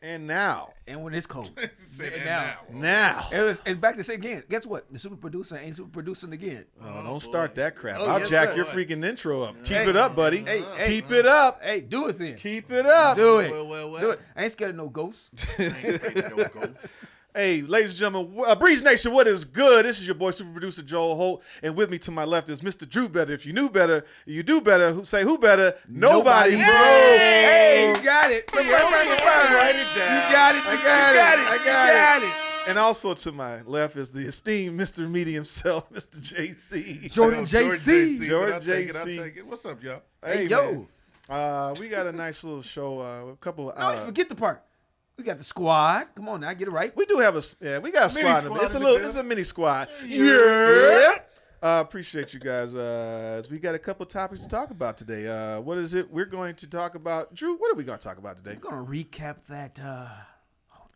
And now. And when it's cold. Now. It's back to say again. Guess what? The super producer ain't super producing again. Don't start that crap. Oh, I'll yes, jack sir. your freaking intro up. Keep Hey. it up, buddy. Hey. Keep it up. Hey, do it then. Keep it up. Do it. Well. Do it. I ain't scared of no ghosts. Hey, ladies and gentlemen, Breeze Nation, what is good? This is your boy, super producer Joel Holt, and with me to my left is Mr. Drew Better. If you knew better, you do better. Who say who better? Nobody, bro. Hey, you got it. Write it down. You got it. I got it. And also to my left is the esteemed Mr. Media himself, Mr. JC. Jordan JC. Jordan I'll take JC. it. What's up, y'all? Hey, man. We got a nice little show. A couple. No, you forget the part. We got the squad. Come on now, get it right. We do have we got a squad. It's a mini squad. Yeah. Appreciate you guys. We got a couple topics to talk about today. What is it? We're going to talk about. Drew, what are we going to talk about today? We're going to recap that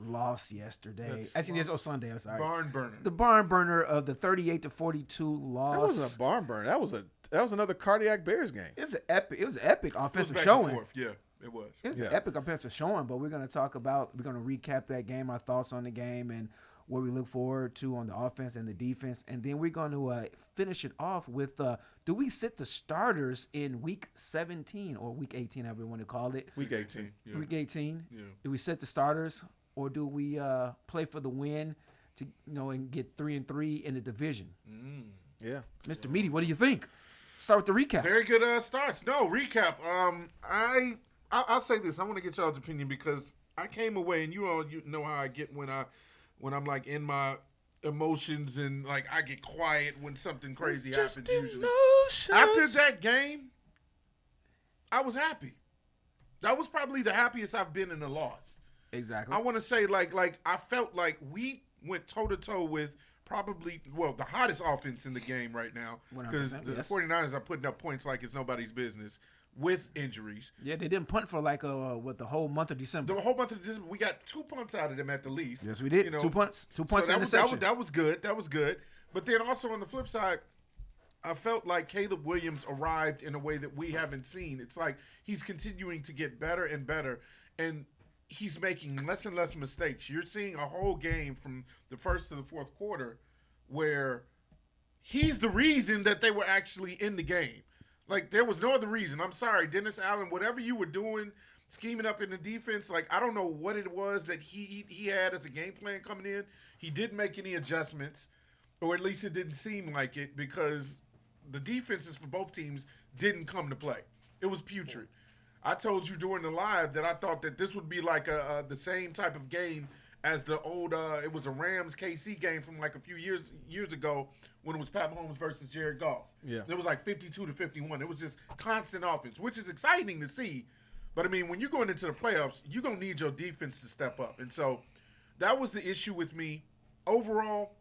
loss yesterday. Actually, it's Sunday. I'm sorry. Barn burner. The barn burner of the 38-42 loss. That wasn't a barn burner. That was another cardiac Bears game. It was an epic offensive back showing. and forth. Yeah, it was. It was an epic offensive showing, but we're going to recap that game, our thoughts on the game, and what we look forward to on the offense and the defense. And then we're going to finish it off with, do we sit the starters in week 17 or week 18, however you want to call it? Week 18. Yeah. Week 18. Yeah. Do we sit the starters or do we play for the win to and get 3-3 in the division? Yeah. Mr. Meaty, what do you think? Start with the recap. Very good starts. No, recap. I'll say this. I want to get y'all's opinion because I came away, and you know how I get when I'm like in my emotions and like I get quiet when something crazy happens usually. After that game, I was happy. That was probably the happiest I've been in a loss. Exactly. I want to say like I felt like we went toe to toe with probably the hottest offense in the game right now because the 49ers are putting up points like it's nobody's business with injuries. Yeah, they didn't punt for like the whole month of December. The whole month of December, we got 2 punts out of them at the least. Yes, we did. 2 punts. 2 punts. So that was good. That was good. But then also on the flip side, I felt like Caleb Williams arrived in a way that we haven't seen. It's like he's continuing to get better and better, and he's making less and less mistakes. You're seeing a whole game from the first to the fourth quarter where he's the reason that they were actually in the game. Like, there was no other reason. I'm sorry, Dennis Allen, whatever you were doing, scheming up in the defense, like, I don't know what it was that he had as a game plan coming in. He didn't make any adjustments, or at least it didn't seem like it, because the defenses for both teams didn't come to play. It was putrid. I told you during the live that I thought that this would be like the same type of game as the old it was a Rams KC game from like a few years ago when it was Pat Mahomes versus Jared Goff. Yeah. It was like 52-51. It was just constant offense, which is exciting to see. But I mean, when you're going into the playoffs, you're going to need your defense to step up. And so that was the issue with me. Overall,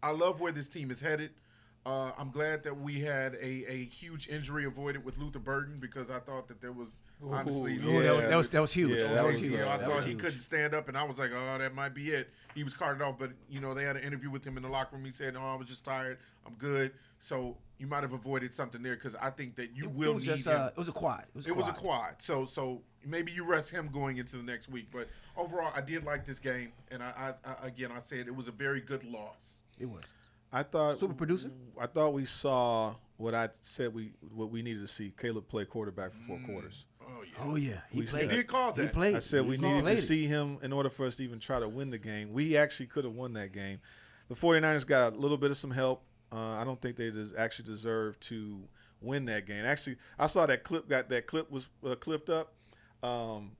I love where this team is headed. I'm glad that we had a huge injury avoided with Luther Burden because I thought that there was honestly that was huge. Yeah, that was huge. I That thought was he huge. couldn't stand up, and I was like, oh, that might be it. He was carted off, but they had an interview with him in the locker room. He said, "No, I was just tired. I'm good." So you might have avoided something there because I think that you will need him. It was a quad. It was a quad. So maybe you rest him going into the next week. But overall, I did like this game, and I said it was a very good loss. It was. I thought Super producer. I thought we saw what I said what we needed to see. Caleb play quarterback for 4 quarters. Oh yeah. He played. He did call that. He played. I said we needed played to see him in order for us to even try to win the game. We actually could have won that game. The 49ers got a little bit of some help. I don't think they actually deserve to win that game. Actually, I saw that clip. That clip was clipped up.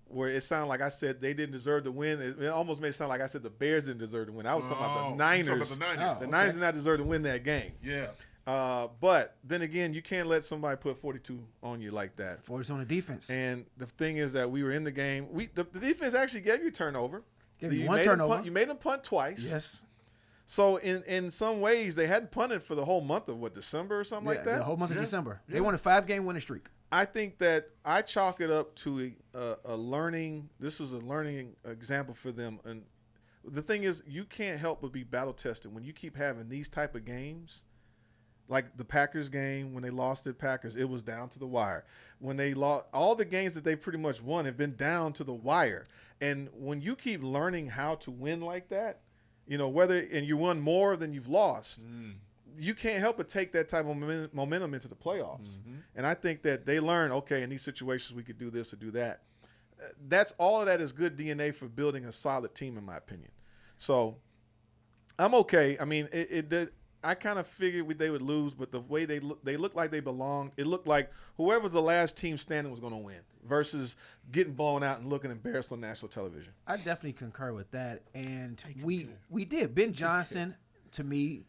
Where it sounded like I said they didn't deserve to win. It almost made it sound like I said the Bears didn't deserve to win. I was talking about the Niners. The Niners did not deserve to win that game. Yeah. But then again, you can't let somebody put 42 on you like that. 40's on the defense. And the thing is that we were in the game. The defense actually gave you a turnover. Gave you one turnover. You made them punt twice. Yes. So in some ways, they hadn't punted for the whole month of December or something like that. The whole month of December. They won a 5-game winning streak. I think that I chalk it up to a learning. This was a learning example for them. And the thing is, you can't help but be battle tested when you keep having these type of games. Like the Packers game, when they lost at Packers, it was down to the wire. When they lost, all the games that they pretty much won have been down to the wire. And when you keep learning how to win like that, and you won more than you've lost, you can't help but take that type of momentum into the playoffs. And I think that they learn, okay, in these situations we could do this or do that. That's all of that is good DNA for building a solid team, in my opinion. So I'm okay. I mean, it did. I kind of figured they would lose, but the way they looked like they belonged. It looked like whoever's the last team standing was going to win versus getting blown out and looking embarrassed on national television. I definitely concur with that, and we did. Ben Johnson, to me,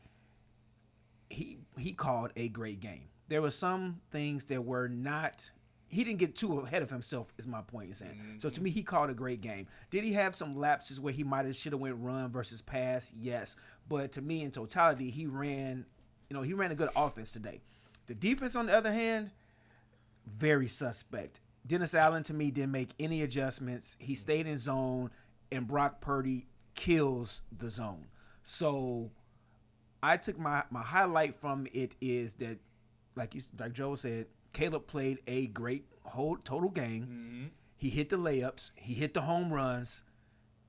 he called a great game. There were some things that were not. He didn't get too ahead of himself, is my point in saying. So to me, he called a great game. Did he have some lapses where he should have went run versus pass? Yes. But to me, in totality, he ran a good offense today. The defense, on the other hand, very suspect. Dennis Allen, to me, didn't make any adjustments. He stayed in zone, and Brock Purdy kills the zone. So I took my highlight from it is that, like Joe said, Caleb played a great whole total game. He hit the layups. He hit the home runs.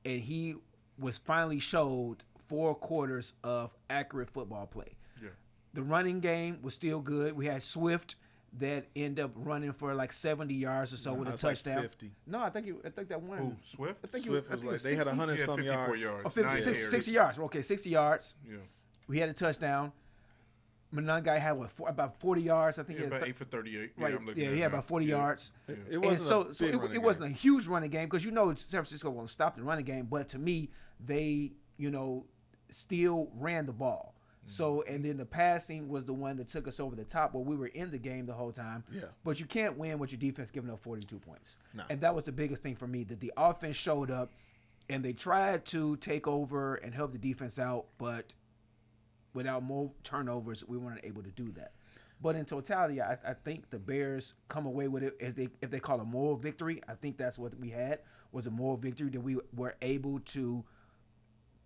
And he was finally showed 4 quarters of accurate football play. Yeah. The running game was still good. We had Swift that ended up running for like 70 yards or so with a touchdown. Like 50. No, I think that one. Who, Swift? I think Swift was like, they had 100-some yards. Oh, 60 yards. Okay, 60 yards. Yeah. We had a touchdown. Manon guy had about 40 yards. I think he he had about 8 for 38. Right. Yeah, he had about 40 yards. It wasn't it wasn't a huge running game because San Francisco won't stop the running game. But to me, they still ran the ball. So and then the passing was the one that took us over the top where we were in the game the whole time. Yeah. But you can't win with your defense giving up 42 points. No. And that was the biggest thing for me, that the offense showed up and they tried to take over and help the defense out, but without more turnovers, we weren't able to do that. But in totality, I think the Bears come away with it if they call a moral victory. I think that's what we had, was a moral victory, that we were able to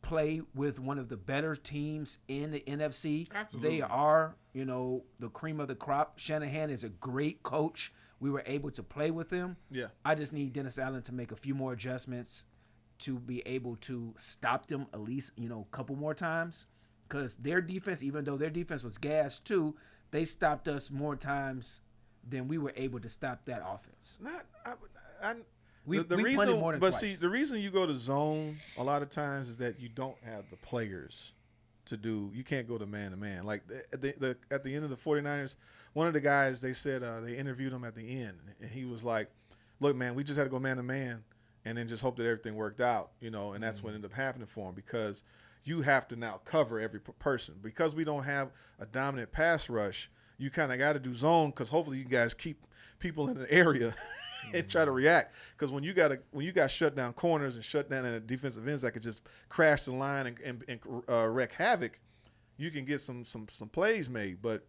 play with one of the better teams in the NFC. Absolutely. They are, the cream of the crop. Shanahan is a great coach. We were able to play with him. Yeah. I just need Dennis Allen to make a few more adjustments to be able to stop them at least, a couple more times. Because their defense, even though their defense was gassed too, they stopped us more times than we were able to stop that offense. The reason you go to zone a lot of times is that you don't have the players to do. You can't go to man. Like at the end of the 49ers, one of the guys, they said they interviewed him at the end, and he was like, "Look, man, we just had to go man to man, and then just hope that everything worked out, and that's what ended up happening for him because." You have to now cover every person. Because we don't have a dominant pass rush, you kind of got to do zone because hopefully you guys keep people in the area and try to react. Because when you got shut down corners and shut down in defensive ends that could just crash the line and wreak havoc, you can get some plays made. But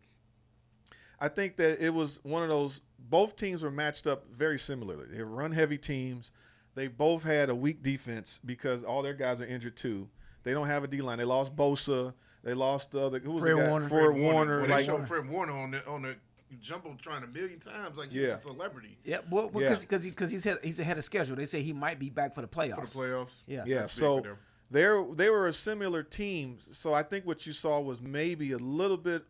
I think that it was one of those, both teams were matched up very similarly. They were run-heavy teams. They both had a weak defense because all their guys are injured too. They don't have a D-line. They lost Bosa. They lost who was Fred the guy? Warner. Fred Warner. Well, they showed Fred Warner on the Jumbotron 1,000,000 times like he's a celebrity. Yeah, because he's ahead of schedule. They say he might be back for the playoffs. For the playoffs. Yeah. So they were a similar team. So I think what you saw was maybe a little bit.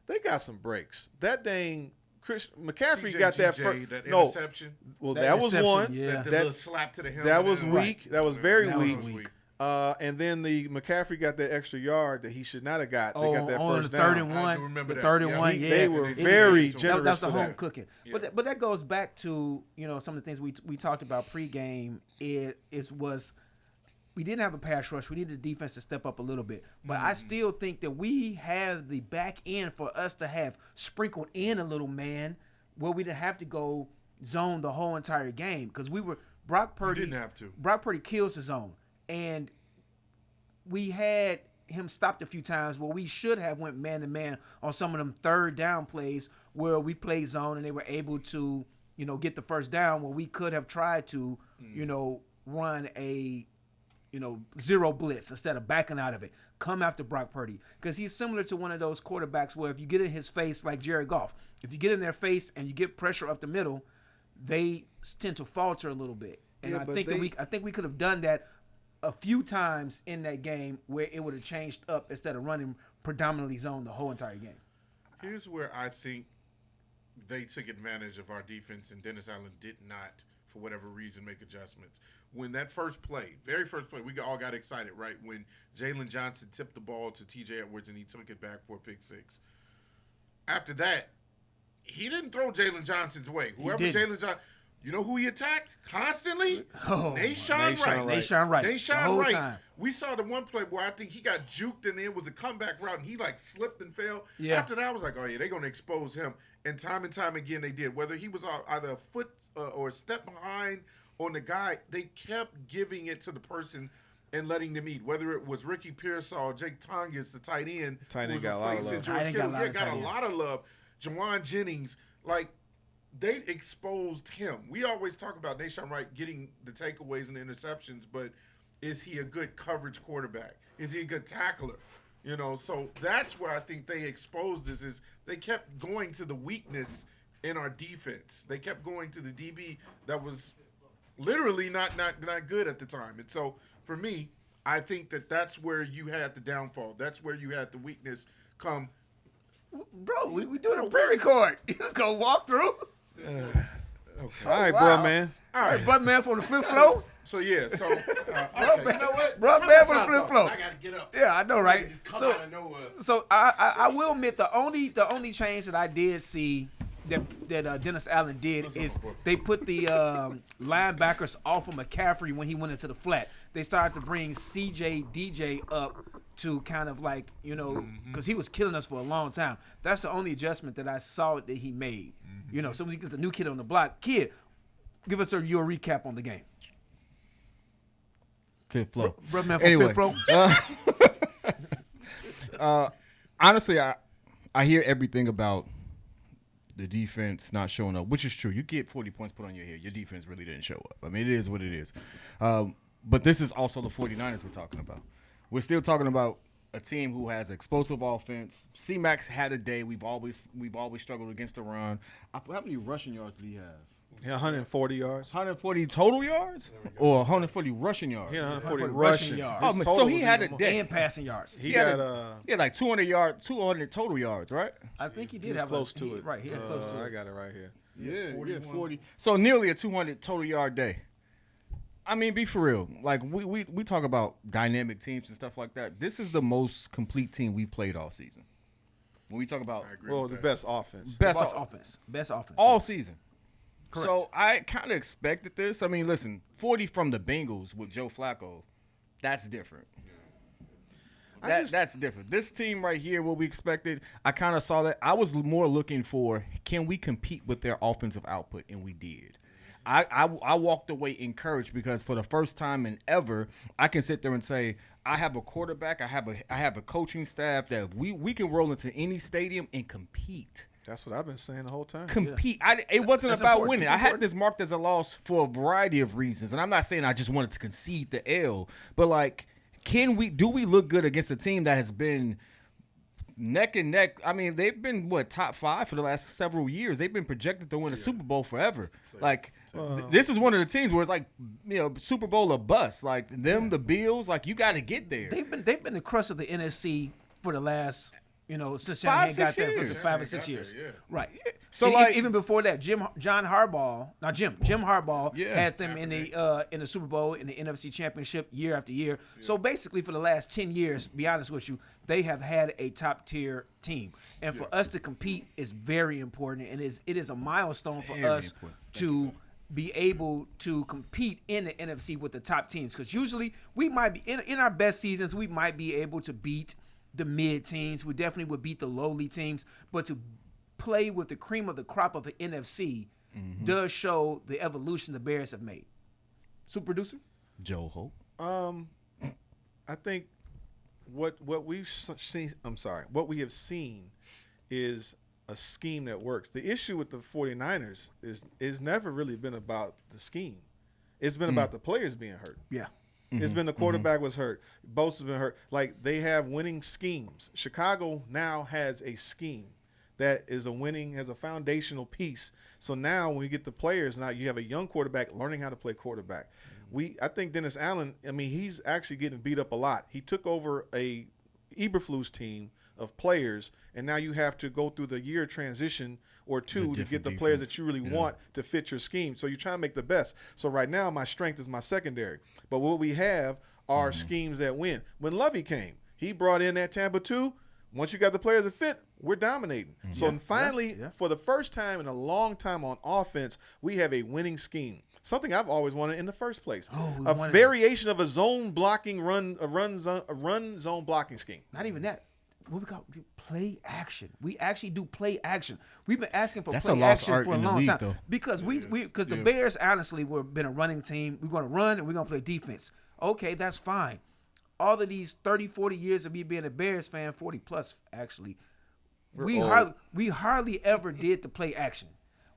They got some breaks. That dang McCaffrey got that first. That interception. Well, that was one. Yeah. That little slap to the helmet. That was weak. That was very weak. Was weak. And then the McCaffrey got that extra yard that he should not have got. They got that first the down. 3rd and 1. I do remember that. 3rd and 1. Yeah, they were very generous. That's the for home that. cooking. Yeah. But that goes back to some of the things we talked about pregame. We didn't have a pass rush. We needed the defense to step up a little bit. But I still think that we have the back end for us to have sprinkled in a little man where we didn't have to go zone the whole entire game because Brock Purdy. You didn't have to. Brock Purdy kills the zone, and we had him stopped a few times where we should have went man to man on some of them 3rd down plays where we played zone and they were able to get the first down where we could have tried to run a zero blitz instead of backing out of it. come after Brock Purdy because he's similar to one of those quarterbacks where if you get in his face, like Jared Goff, if you get in their face and you get pressure up the middle, they tend to falter a little bit. And Yeah, I but think we could have done that a few times in that game where it would have changed up instead of running predominantly zone the whole entire game. Here's where I think they took advantage of our defense, and Dennis Allen did not, for whatever reason, make adjustments. When that very first play, we all got excited, right? When Jalen Johnson tipped the ball to T.J. Edwards and he took it back for a pick six. After that, he didn't throw Jalen Johnson's way. Whoever Jalen Johnson, you know who he attacked constantly? Nahshon Wright. Nahshon Wright. Time. We saw the one play where I think he got juked and it was a comeback route and he like slipped and fell. Yeah. After that, I was like, oh yeah, they're going to expose him. And time again, they did. Whether he was either a foot or a step behind on the guy, they kept giving it to the person and letting them eat. Whether it was Ricky Pearsall or Jake Tongas, the tight end. Tight end got a lot of love. Got a lot of love. Jawan Jennings, like, they exposed him. We always talk about Nahshon Wright getting the takeaways and the interceptions, but is he a good coverage quarterback? Is he a good tackler? You know, so that's where I think they exposed us is they kept going to the weakness in our defense. They kept going to the DB that was literally not good at the time. And so for me, I think that's where you had the downfall. That's where you had the weakness come. Bro, we doing a pre-record. You just gonna walk through? Okay. All right, bro, man. All right. Butt man from the fifth floor? So yeah, okay. You know what? Bro, man from the fifth floor. I gotta get up. Yeah, I know, right? Just come out of nowhere. So I will admit the only change that I did see that Dennis Allen did is they put the linebackers off of McCaffrey when he went into the flat. They started to bring CJ DJ up to kind of like, you know, because he was killing us for a long time. That's the only adjustment that I saw that he made. You know, so when you get the new kid on the block, kid, give us your recap on the game. Fifth floor. Brother man from Anyway, fifth floor. honestly, I hear everything about the defense not showing up, which is true. You get 40 points put on your head. Your defense really didn't show up. I mean, it is what it is. But this is also the 49ers we're talking about. We're still talking about a team who has explosive offense. C-Max had a day. We've always struggled against the run. How many rushing yards did he have? Yeah, 140 yards. 140 total yards or 140 rushing yards? Yeah, 140 rushing rushing yards. yards. Oh, so he had a day. And passing yards. He got like 200 total yards, right? I think he did he was have close to it. Right, he had close to I it. got it right here. Yeah, 40. So nearly a 200 total yard day. I mean, be for real. Like we talk about dynamic teams and stuff like that. This is the most complete team we've played all season. When we talk about The best offense. Best offense. all season. Correct. So I kind of expected this. I mean, listen, 40 from the Bengals with Joe Flacco, that's different. That's different. This team right here, what we expected, I kind of saw that. I was more looking for, can we compete with their offensive output? And we did. I walked away encouraged because for the first time in ever, I can sit there and say, I have a quarterback, I have a coaching staff that we can roll into any stadium and compete. That's what I've been saying the whole time. Compete. It wasn't That's about important. winning. It's I had important. this marked as a loss for a variety of reasons, and I'm not saying I just wanted to concede the L, but like, do we look good against a team that has been neck and neck? I mean, they've been top 5 for the last several years. They've been projected to win a Super Bowl forever. Like, this is one of the teams where it's like, you know, Super Bowl or bust. Like them, the Bills, like you got to get there. They've been the crust of the NFC for the last, you know, since 5, Shanahan got 6 there years. for 5 or 6 years. Yeah. Right. So, And like- even before that, Jim Harbaugh Yeah. had them in the Super Bowl, in the NFC Championship year after year. So basically, for the last 10 years, be honest with you, they have had a top tier team, and for us to compete is very important, and it is a milestone for Very us important. to be able to compete in the NFC with the top teams, because usually we might be in our best seasons, we might be able to beat the mid teams. We definitely would beat the lowly teams, but to play with the cream of the crop of the NFC does show the evolution the Bears have made. Super producer? Joe Hope. I think what we've seen. What we have seen is a scheme that works. The issue with the 49ers is never really been about the scheme. It's been about the players being hurt. Yeah. It's been the quarterback was hurt. Bosa's been hurt. Like, they have winning schemes. Chicago now has a scheme that is has a foundational piece. So now when we get the players, now you have a young quarterback learning how to play quarterback. I think Dennis Allen, he's actually getting beat up a lot. He took over a Eberflus team of players, and now you have to go through the year transition or two to get the players that you really want to fit your scheme. So you're trying to make the best. So right now my strength is my secondary. But what we have are schemes that win. When Lovey came, he brought in that Tampa 2. Once you got the players that fit, we're dominating. So finally, for the first time in a long time on offense, we have a winning scheme. Something I've always wanted in the first place. A variation of a zone blocking run zone blocking scheme. Not even that. What we call play action. We actually do play action. We've been asking for play action for a long time though. Because because the Bears honestly we've been a running team. We're going to run and we're going to play defense. Okay, that's fine. All of these 30, 40 years of me being a Bears fan, 40 plus actually, we hardly ever did the play action.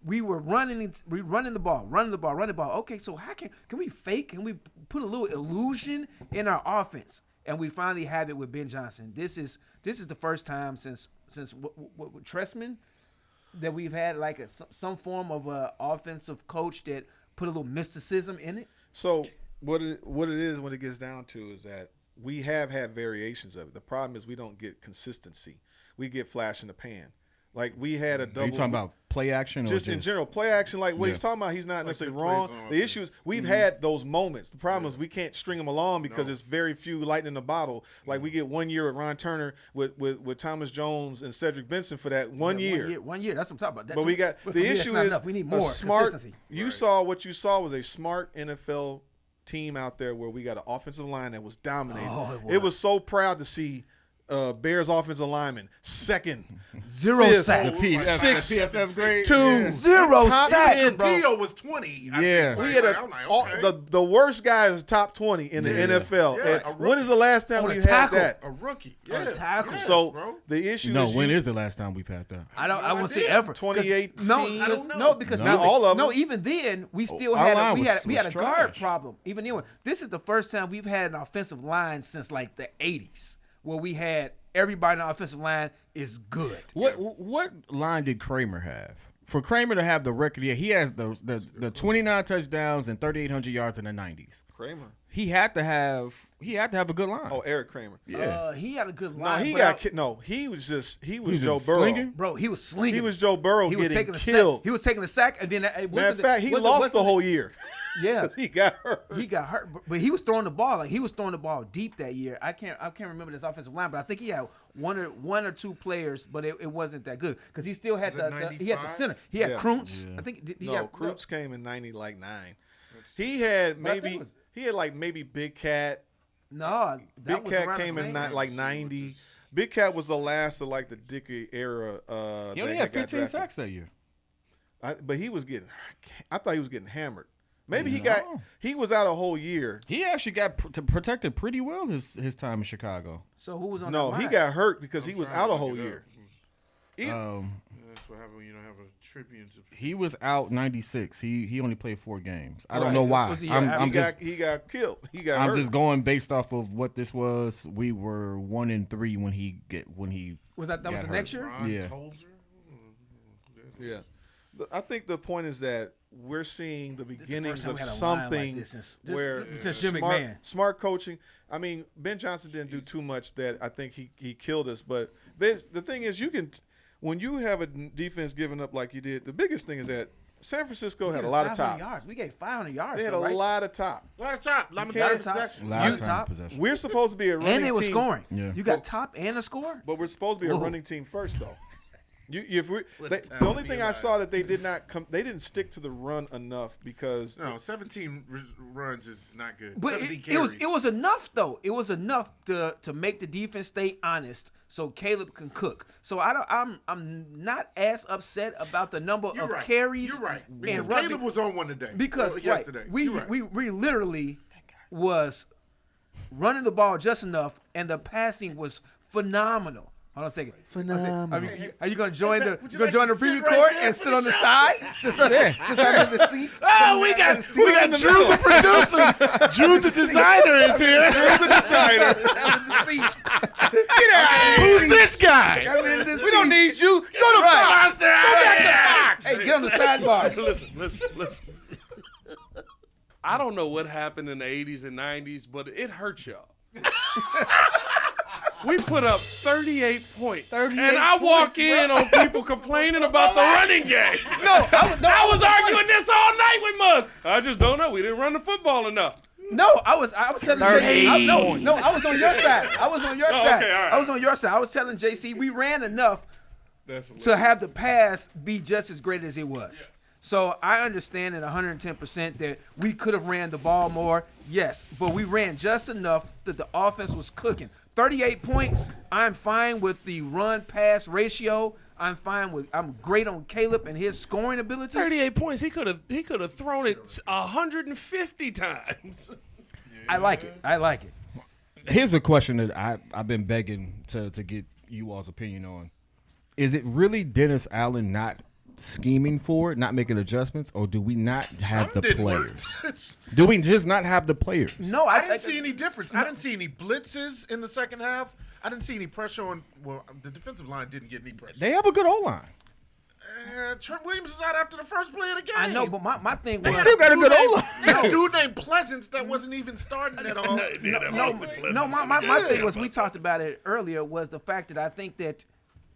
We were running the ball. Okay, so how can we fake? Can we put a little illusion in our offense? And we finally have it with Ben Johnson. This is the first time since what Trestman that we've had like some form of a offensive coach that put a little mysticism in it. So what it is when it gets down to is that we have had variations of it. The problem is we don't get consistency. We get flash in the pan. Like we had a double. Are you talking about play action? Just in general, play action. Like what he's talking about, he's not necessarily wrong. The issue is we've had those moments. The problem is we can't string them along because it's very few lightning in the bottle. Like we get 1 year with Ron Turner with Thomas Jones and Cedric Benson for that 1 year. 1 year. That's what I'm talking about. But we got the issue is we need more smart. Consistency. You saw what you saw was a smart NFL team out there where we got an offensive line that was dominating. It was so proud to see Bears offensive lineman second, 0 sacks, 6, PFF grade, 2, 0 sacks. Pio was 20. Yeah, we had the worst guy is top 20 in the NFL. Yeah, when is the last time we've had that? A rookie, a tackle. Yes, so bro. The issue is when is the last time we've had that? I won't say ever. 2018. I don't know. No, because not all of them. No, even then we still had a guard problem. Even then, this is the first time we've had an offensive line since like the 80s. Where we had everybody on the offensive line is good. What line did Kramer have? For Kramer to have the record, he has the 29 touchdowns and 3,800 yards in the 90s. Kramer. He had to have a good line. Oh, Eric Kramer. Yeah. He had a good line. He was Joe Burrow. Slinging? Bro, he was slinging. He was Joe Burrow getting killed. He was taking a sack, and then matter of fact, he lost the whole year. Yeah, he got hurt. But he was throwing the ball deep that year. I can't remember this offensive line, but I think he had one or two players, but it wasn't that good because he still had he had the center. He had Kroontz. Yeah. I think Kroontz came in 99. He had maybe Big Cat. No, Big Cat came in like 90. Big Cat was the last of like the Dickey era. He only had 15 sacks that year. But he was getting. I thought he was getting hammered. Maybe he was out a whole year. He actually got protected pretty well his time in Chicago. So who was on? No, he got hurt because he was out a whole year. That's what happens when you don't have a Tribune subscription. He was out 96. He only played 4 games. I don't know why. He got killed. I'm just going based off of what this was. We were 1-3 when he was that was the next year. Yeah. Yeah. I think the point is that we're seeing the beginnings of something where smart coaching. I mean, Ben Johnson didn't do too much that I think he killed us. But the thing is, when you have a defense giving up like you did, the biggest thing is that San Francisco had a lot of top. Yards. We gave 500 yards. They had a lot of top. A lot of top. Possession. We're supposed to be a running team. And they were scoring. Yeah. You got top and a score. But we're supposed to be a running team first, though. The only thing I saw that they didn't stick to the run enough because 17 runs is not good. But it was enough though. It was enough to make the defense stay honest, so Caleb can cook. So I'm not as upset about the number of carries. You're right. Because Caleb was on one today. Because yesterday we literally was running the ball just enough, and the passing was phenomenal. Hold on a second. Phenomenal. Are you going to join the Would you like join the to sit preview right court there and for sit the on the shot? side? Since I'm in the seats. Oh, we got Drew the producer. Drew the designer is here. Drew the designer. I'm in the seats. Get out! Who's this guy? I'm in the We don't seats. need you. Go to Fox. Go back to Fox. Hey, get on the sidebar. Listen. I don't know what happened in the 80s and 90s, but it hurt y'all. We put up 38 points. And I walk in on people complaining about the running game. I was arguing this all night with Muzz. I just don't know. We didn't run the football enough. No, I was telling JC. I was on your side. I was on your side. okay, all right. I was on your side. I was telling JC we ran enough to have the pass be just as great as it was. So I understand at 110% that we could have ran the ball more, yes, but we ran just enough that the offense was cooking. 38 points, I'm fine with the run-pass ratio. I'm great on Caleb and his scoring abilities. 38 points. He could have thrown it 150 times. I like it. Here's a question that I've been begging to get you all's opinion on. Is it really Dennis Allen not scheming for it, not making adjustments, or do we not have the players? Do we just not have the players? No, I didn't see any difference. I didn't see any blitzes in the second half. I didn't see any pressure on. Well, the defensive line didn't get any pressure. They have a good O-line. Trent Williams was out after the first play of the game. I know, but my thing was They still got a good O-line. They had a dude named Pleasance that wasn't even starting at all. my thing was, we talked about it earlier, was the fact that I think that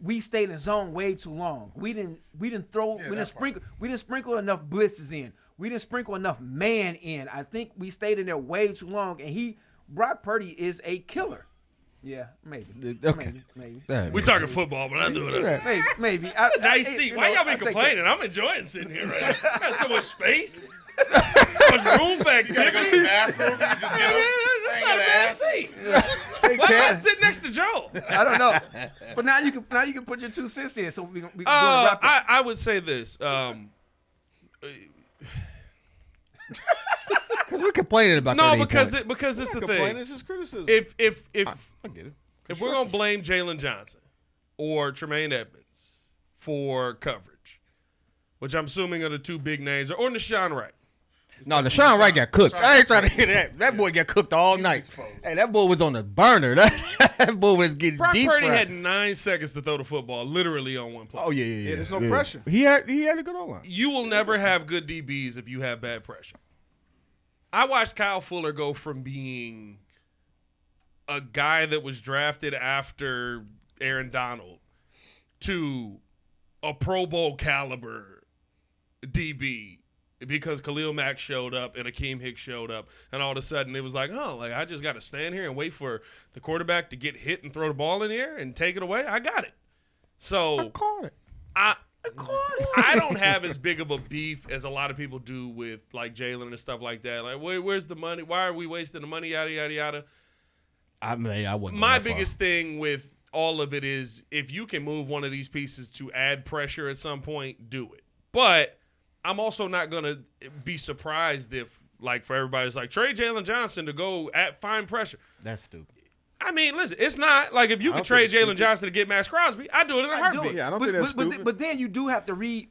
we stayed in zone way too long. We didn't sprinkle enough blitzes in. We didn't sprinkle enough man in. I think we stayed in there way too long. And Brock Purdy is a killer. Yeah, maybe. Okay. Maybe. We talking football, but I do it. Maybe. Nice seat. Why y'all been complaining? I'm enjoying sitting here right now. Got so much space. So much room for activities. It's not a bad seat. Why am I sitting next to Joe? I don't know. But now you can put your 2 cents in, so we can wrap up. I would say this. Because we're complaining about No, 38 points. because it's the Complain, thing. it's just criticism. If I get it. if we're gonna blame Jalen Johnson or Tremaine Edmonds for coverage, which I'm assuming are the 2 big names, or Deshaun Wright. No, Deshaun Wright got cooked. I ain't trying to hear that. That boy got cooked all night. Hey, that boy was on the burner. That boy was getting Brock deep Purdy fried. had 9 seconds to throw the football, literally on one play. Oh yeah. there's no pressure. He had a good O-line. You will never have good DBs if you have bad pressure. I watched Kyle Fuller go from being a guy that was drafted after Aaron Donald to a Pro Bowl caliber DB because Khalil Mack showed up and Akeem Hicks showed up, and all of a sudden it was like, I just got to stand here and wait for the quarterback to get hit and throw the ball in the air and take it away. I got it. So I caught it. I don't have as big of a beef as a lot of people do with like Jalen and stuff like that. Like, where's the money? Why are we wasting the money? Yada yada yada. I mean, I wouldn't. My biggest thing with all of it is if you can move one of these pieces to add pressure at some point, do it. But I'm also not gonna be surprised if, like, for everybody, it's like trade Jalen Johnson to go at fine pressure. That's stupid. I mean, listen, it's not like if you can trade Jalen Johnson to get Max Crosby, I'd do it in a heartbeat. Yeah, I don't think that's stupid. But then you do have to read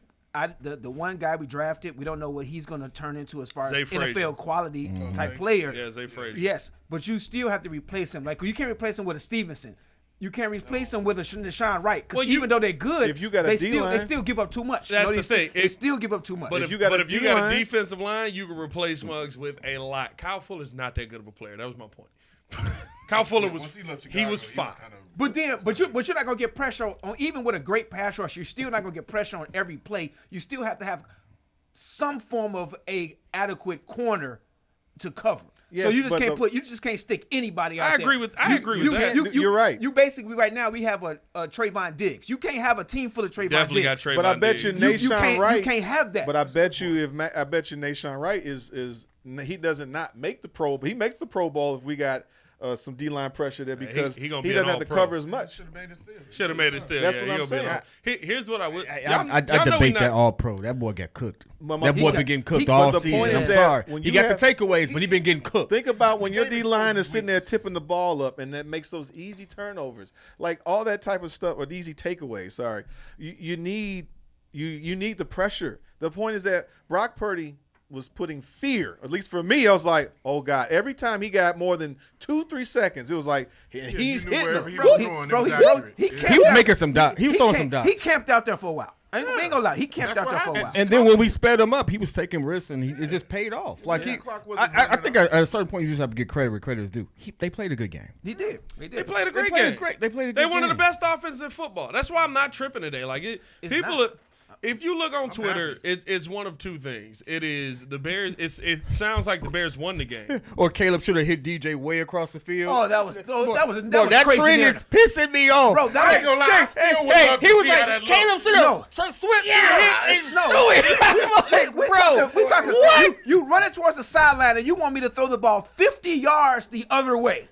the one guy we drafted. We don't know what he's going to turn into as far as Zay NFL Frazier. quality type player. Yeah, Zay Frazier. Yes, but you still have to replace him. Like, you can't replace him with a Stevenson. You can't replace him with a Deshaun Wright. Because even though they're good, if you got a they D-line, still give up too much. That's the thing. They still give up too much. But if you got a defensive line, you can replace Muggs with a lot. Kyle Fuller's not that good of a player. That was my point. Kyle Fuller was fine. But you're not gonna get pressure on, even with a great pass rush. You're still not gonna get pressure on every play. You still have to have some form of a adequate corner to cover. Yes, so you just can't stick anybody out I there. agree with that. You're right. You basically right now we have a Trayvon Diggs. You can't have a team full of Trayvon Definitely Diggs. got Trayvon But I bet you Diggs. Nashawn Wright. You can't have that. But I bet you Nashawn Wright is he doesn't not make the Pro. He makes the Pro Bowl if we got some D-line pressure there because he he gonna be doesn't an have to all-pro. cover as much. Should have made it still. Should have made it still. That's yeah, what I'm he'll be saying. Here's what I would. I debate that all pro. That boy got cooked. But That boy he been getting cooked but all the season. point I'm is that sorry. when He you got have- the takeaways, but he been getting cooked. Think about when your Game D-line is exposes sitting there weakness. tipping the ball up, and that makes those easy turnovers, like all that type of stuff, or easy takeaways. Sorry, you need the pressure. The point is that Brock Purdy was putting fear. At least for me, I was like, oh God. Every time he got more than 2-3 seconds, it was like he's you knew hitting wherever them. he was going, it was accurate. He was making some dots. He was throwing some dots. He camped out there for a while. I ain't gonna lie. He camped That's out there what for a while. happened. And then when we sped him up, he was taking risks, and it just paid off. Like Yeah, he, the clock wasn't I running think up. at a certain point you just have to get credit where credit is due. They played a good game. He did. They played a great played a game. great- they played a They good one of the game. best offenses in football. That's why I'm not tripping today. Like people. not. If you look on Twitter, happy. it's one of two things. It is the Bears. It sounds like the Bears won the game. Or Caleb should have hit DJ way across the field. Oh, that was Bro, that crazy trend is pissing me off. Bro, that I ain't gonna lie, I still would love he to was see how like, that looked. Caleb should No. have switched and No. do it. Hey, we talking. what? You running towards the sideline and you want me to throw the ball 50 yards the other way?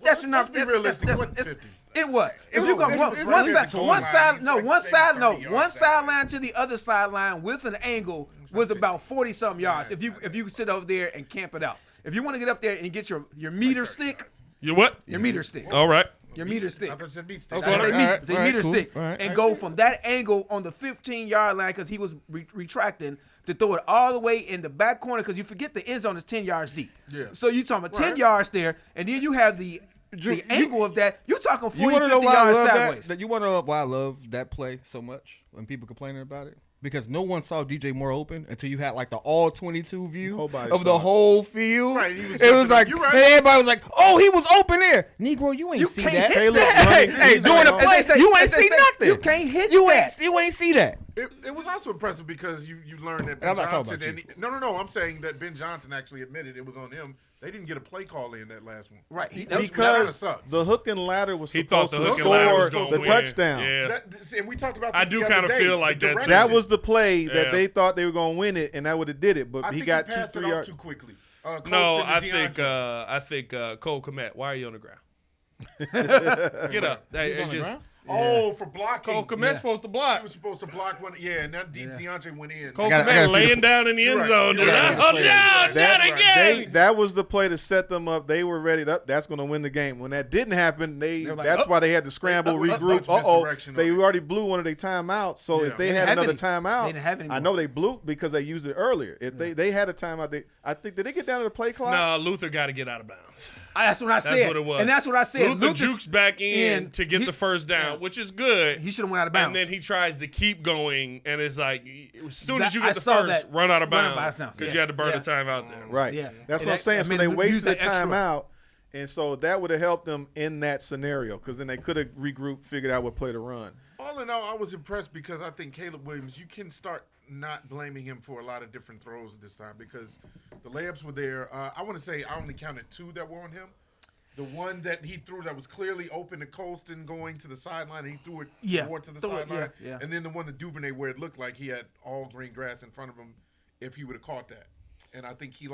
That's let's be realistic. It wasn't 50. It was. If you go this one is side, goal one line. side, He's no, like one saying side, 30 no, yards one that sideline to the other sideline with an angle was about 40 something yards. Yeah, If you sit over there and camp it out. If you want to get up there and get your meter stick, You what? your meter stick, All right. your meter stick. I thought it said beat stick. I say, Alright, say alright, meter cool. stick Alright, and I go from that angle on the 15-yard line because he was retracting to throw it all the way in the back corner because you forget the end zone is 10 yards deep. Yeah. So you talking about 10 Right. yards there, and then you have the angle of that. You're talking 40, You want to 50 know why I yards love sideways. that? You want to know why I love that play so much when people complaining about it? Because no one saw DJ Moore open until you had like the all 22 view Nobody of saw the it. whole field. Right, he was it was jumping like up. You're right. and everybody was like, "Oh, he was open there, Negro. You ain't You see can't that. hit Caleb that. running- Hey, he's doing the running play, As they say- you ain't as they see say, nothing. you can't hit You that. ain't see that. It was also impressive because you learned that I'm Ben not talking Johnson about and no, I'm saying that Ben Johnson actually admitted it was on him. They didn't get a play call in that last one. Right. That kinda Because sucks. the hook and ladder was He thought supposed the to hook and ladder was score going the to win. touchdown. Yeah. And we talked about I this do the other kinda day, feel like the that's- direction. That was the play that Yeah. they thought they were going to win it, and that would have did it. But I he think got he passed 2-3 it off yards. too quickly. No, Colston I and think DeAndre. Cole Kmet. Why are you on the ground? Get up. Hey, it's just Oh, for blocking. Cole Kmet's supposed to block. He was supposed to block one. Yeah, and then DeAndre went in. Cole I gotta Kmet see laying the- down in the end You're zone. right. You're right. Oh, down, That, again. that was the play to set them up. They were ready. That's going to win the game. When that didn't happen, were like, that's oh. why they had to scramble, That's regroup. much misdirection They on it. already blew one of their timeouts. So Yeah. if they They had didn't have another any. timeout, They didn't have any I more. know they blew because they used it earlier. If they had a timeout, I think did they get down to the play clock? No, Luther got to get out of bounds. That's what I said. That's what it was. And that's what I said. Luther Lucas- jukes back in to get he- the first down, which is good. He should have went out of bounds. And then he tries to keep going, and it's like, as soon as you I get the saw first, that. run out of Run out of bounds bounds, because yes. you had to burn Yeah. the time out there. Right. Yeah. That's And what I'm that- saying. I So mean, they we wasted used the that extra- timeout. And so that would have helped them in that scenario because then they could have regrouped, figured out what play to run. All in all, I was impressed because I think Caleb Williams, you can start not blaming him for a lot of different throws this time because the layups were there. I want to say I only counted 2 that were on him. The one that he threw that was clearly open to Colston going to the sideline, and he threw it more to the Threw it, sideline. yeah. And then the one to Duvernay where it looked like he had all green grass in front of him if he would have caught that. And I think he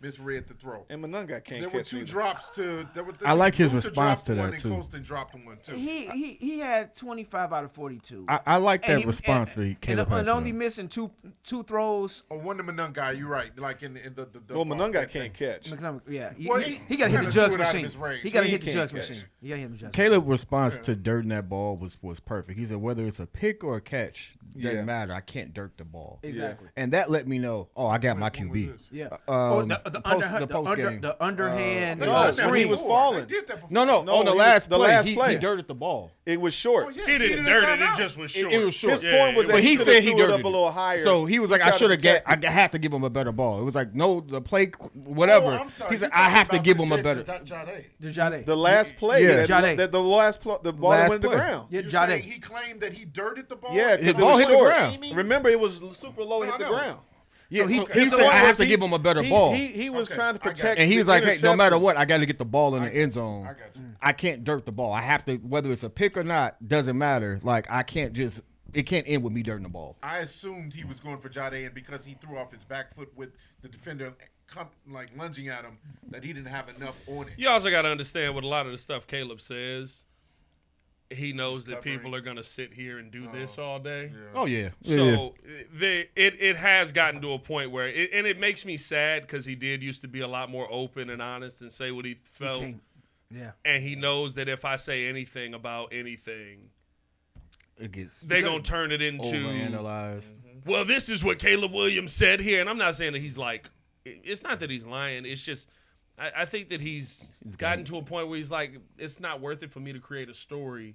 misread the throw. And Monunga can't There were catch 2 either. drops to. I like his Luther response dropped to one that, and too. Colston dropped one too. He had 25 out of 42. I like that And he- response and- that Caleb and had. to only him. missing two throws. Oh, one to Monunga, you're right. Like in the Well, Monunga that can't thing. catch. Yeah, Well, he got to hit kinda the jugs threw it out of machine. his range. He got to He hit the can't jugs catch. machine. He got to hit the jugs. Caleb's response to dirting that ball was perfect. He said, whether it's a pick or a catch, doesn't Yeah. matter. I can't dirt the ball. Exactly. And that let me know, I got my When was QB. this? Yeah. The post game. The underhand. They No, done when that he before. was falling. They did that before. No, No, on the he last was- the play, last he play. dirted the ball. It was short. Oh, yeah, He didn't needed a dirt it. timeout. It just was short. It was short. His Yeah, point was it that But he he said said he threw it dirted up it. a little higher. So he was like, I tried to should have protect I have to give him a better ball. It was like, no, the play, whatever. Oh, I'm sorry. He said, You're I have talking to give him a about better. The Jade. the last play. Yeah. Jade. The last the ball that Last went to the play. ground. Yeah, You're Jade. saying he claimed that he dirted the ball? Yeah, His because it ball was hit the short. ground. Remember, it was super low and No, hit the I know. ground. Yeah, So he His said, point I have was to give him a better ball. He was Okay, trying to I got protect. you. And he the was like, hey, no matter interception. what, I got to get the ball in the end zone. I got you. I can't dirt the ball. I have to, whether it's a pick or not, doesn't matter. Like, I can't just It can't end with me dirting the ball. I assumed he was going for Jade, and because he threw off his back foot with the defender lunging at him, that he didn't have enough on it. You also got to understand with a lot of the stuff Caleb says, he knows that covering. people are going to sit here and do this all day. Oh yeah. So it has gotten to a point where, it makes me sad because he did used to be a lot more open and honest and say what he felt. Yeah. And he knows that if I say anything about anything, It gets they're going to turn it into, overanalyzed. well, this is what Caleb Williams said here. And I'm not saying that he's like, it's not that he's lying. It's just, I think that he's gotten to a point where he's like, it's not worth it for me to create a story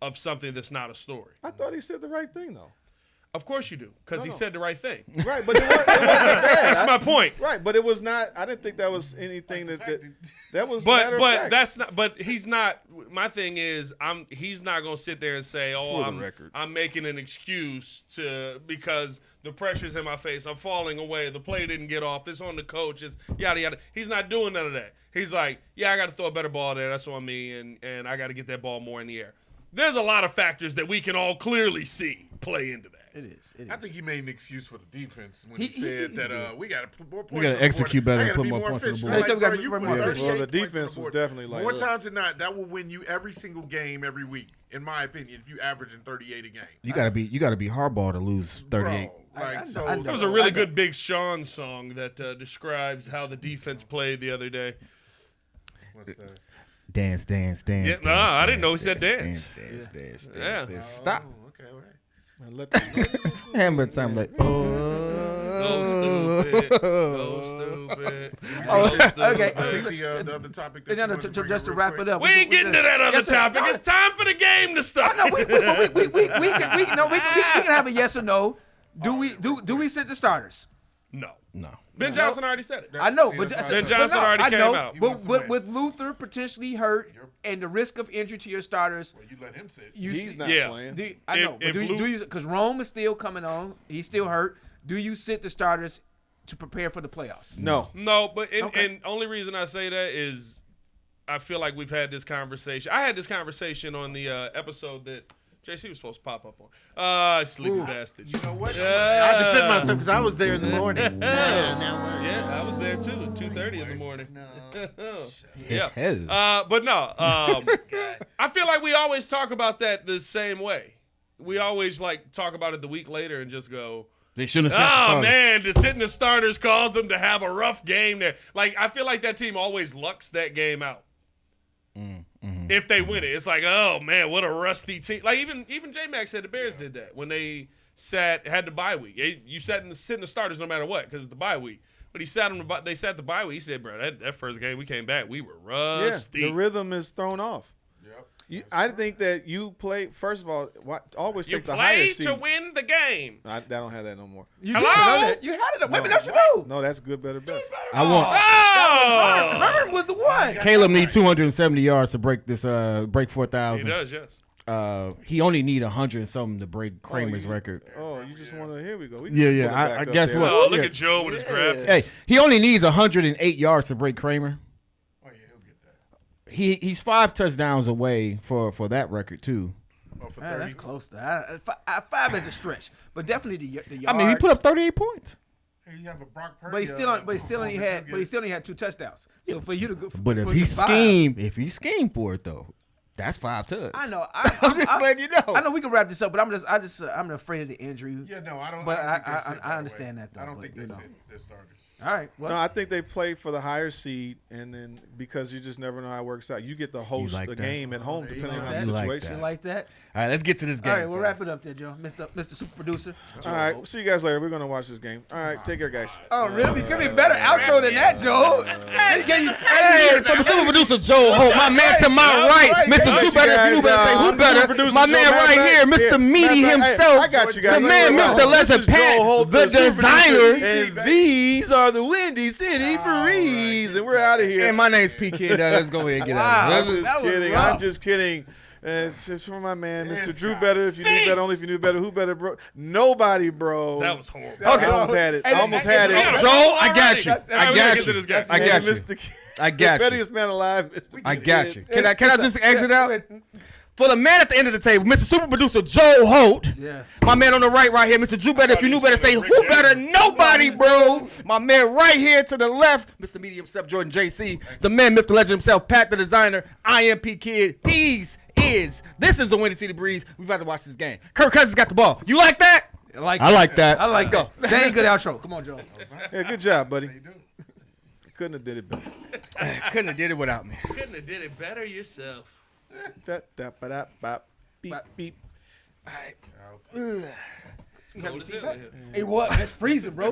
of something that's not a story. I thought he said the right thing though. Of course you do, because he said the right thing. Right, but it wasn't bad. That's my point. Right, but it was not. I didn't think that was anything that was. Matter of But fact. that's not. But he's not. My thing is, he's not gonna sit there and say, "Oh, For the record. I'm making an excuse because the pressure's in my face. I'm falling away. The play didn't get off. This on the coach. Is yada yada." He's not doing none of that. He's like, "Yeah, I got to throw a better ball there. That's on me, and I got to get that ball more in the air." There's a lot of factors that we can all clearly see play into that. It is. I think he made an excuse for the defense when he said that we got to put more points. We got on to the execute board. better I and gotta put be more points on the efficient. board. Yeah, so we gotta be Bro, you more put efficient. 38 Well, the points on defense was board. definitely like, more look. times than not, that will win you every single game every week, in my opinion. If you averaging 38 a game, You gotta be Harbaugh to lose 38. Bro, like, I so know. There was a really good Big Sean song that describes how the defense played the other day. what's that? Dance, dance, dance. Yeah, dance, nah, I dance, didn't know he said dance. dance. Dance, Yeah. dance. Stop. Oh, okay, all right. And let them- Hammer time like. Go stupid. Go stupid. Go stupid. Okay. I think the other topic that you wanted to bring Just up to real wrap quick. it up. We ain't getting to that other Yes, sir. topic. No, It's time for the game to start. No, we can have a yes or no. Do we sit the starters? No. No. Ben Johnson already said it. I know, See, but that's Ben why I Johnson but already I came know, out. He wants to But win. with Luther potentially hurt and the risk of injury to your starters, Well, you let him sit. He's not Yeah. playing. I know, If but do you because Rome is still coming on, he's still hurt. Do you sit the starters to prepare for the playoffs? No. No, but Okay. and only reason I say that is I feel like we've had this conversation. I had this conversation on the episode that JC was supposed to pop up on. Sleepy bastard. You know what? Yeah. I defend myself because I was there in the morning. Yeah, I was there too at 2:30 in the morning. Yeah. Hell. But no, I feel like we always talk about that the same way. We always like talk about it the week later and just go, They shouldn't have sat the oh starter. man, to sit in the starters caused them to have a rough game there. Like I feel like that team always lucks that game out. If they win it, it's like, oh man, what a rusty team. Like even J Max said the Bears did that when they had the bye week. You sit in the starters no matter what because it's the bye week. But they sat the bye week. He said, bro, that first game we came back, we were rusty. Yeah, the rhythm is thrown off. I think that you play. First of all, always You take the higher play seed. to win the game. I don't have that no more. You Hello? used to know that. You had it. Maybe that's you. No, that's good, better, best. I want Oh, Herman was the one. Caleb need 270 yards to break this break he 4,000. does, yes. He only need 100 and something to break Kramer's record. Oh, you just want to? Here we go. We Yeah, can yeah, pull it I back up guess there. what? Oh, look Yeah. at Joe with his graphics. Hey, he only needs 108 yards to break Kramer. Oh, yeah, he'll get that. He's 5 touchdowns away for that record too. Oh, for Man, 30. that's close to 5 is a stretch, but definitely the yards. I mean, he put up 38 points. Hey, you have a Brock Purdy. But he still only had 2 touchdowns. So for you to go, But if for he the five- schemed for it though, that's 5 touchdowns. I know. I'm just letting you know. I know we can wrap this up, but I'm afraid of the injury. Yeah, no, I don't. But I, don't think they sit, I by the way. understand that, though, I don't but, think you they know. sit their starters. All right. Well, No, I think they play for the higher seed, and then because you just never know how it works out, you get to host like the that? game at home, you depending on like how that? the You like situation. you that. like that? All right, let's get to this game. All right, we'll guys. wrap it up there, Joe. Mr. Super Producer. All right, we'll see you guys later. We're gonna watch this game. All right, take care, guys. Oh, really? Give me a better outro than that, Joe. Hey, from the super producer Joe Holt, my man to my right, Mr. Two Better. If you knew better, say who better? My man right here, Mr. Meaty himself. I got you guys. The man with the leather pant, the designer. And these are the Windy City Breeze, and we're out of here. And my name's PK. Let's go ahead and get out I'm of here. just was kidding. rough. I'm just kidding. It's just for my man, Mr. This Drew guy Better. If you knew better, only if you knew better. Who better, bro? Nobody, bro. That was horrible. I almost had it. I almost had We gotta it. Joel, roll I got already. you. All right, I we gotta got get to you. this guy. I got you. Mr. I got the you. pettiest man alive, Mr. I got you. Can I just exit out? For the man at the end of the table, Mr. Super Producer Joe Holt. Yes. My man on the right here, Mr. Drew Better. If you knew better, say who better? Nobody, bro. My man right here to the left, Mr. Medium Step Jordan JC. The man, myth, the legend himself, Pat the designer, IMP Kid. This is the Windy City Breeze. We about to watch this game. Kirk Cousins got the ball. You like that? I like that. I like Let's go. that. Dang good outro. Come on, Joe. Yeah, good job, buddy. Couldn't have did it better. Couldn't have did it without me. Couldn't have did it better yourself. Beep, beep. All right. It's cold as hell in here. Hey, what? It's freezing, bro.